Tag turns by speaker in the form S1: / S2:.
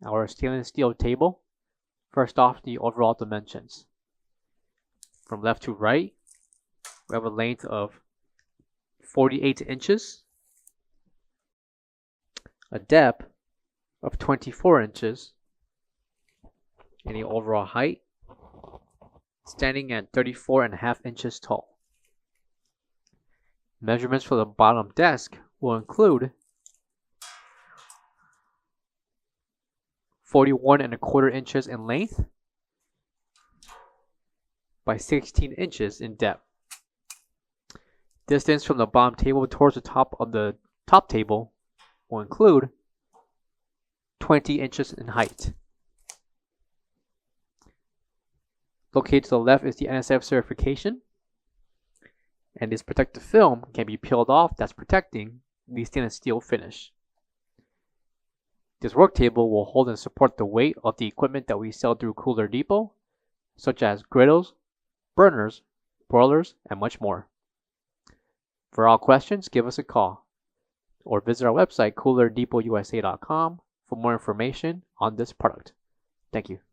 S1: our stainless steel table. First off, the overall dimensions. From left to right, we have a length of 48 inches, a depth of 24 inches, and the overall height standing at 34.5 inches tall. Measurements for the bottom desk will include 41.25 inches in length by 16 inches in depth. Distance from the bottom table towards the top of the top table will include 20 inches in height. Located to the left is the NSF certification, and this protective film can be peeled off that's protecting the stainless steel finish. This work table will hold and support the weight of the equipment that we sell through Cooler Depot, such as griddles, burners, broilers, and much more. For all questions, give us a call or visit our website coolerdepotusa.com for more information on this product. Thank you.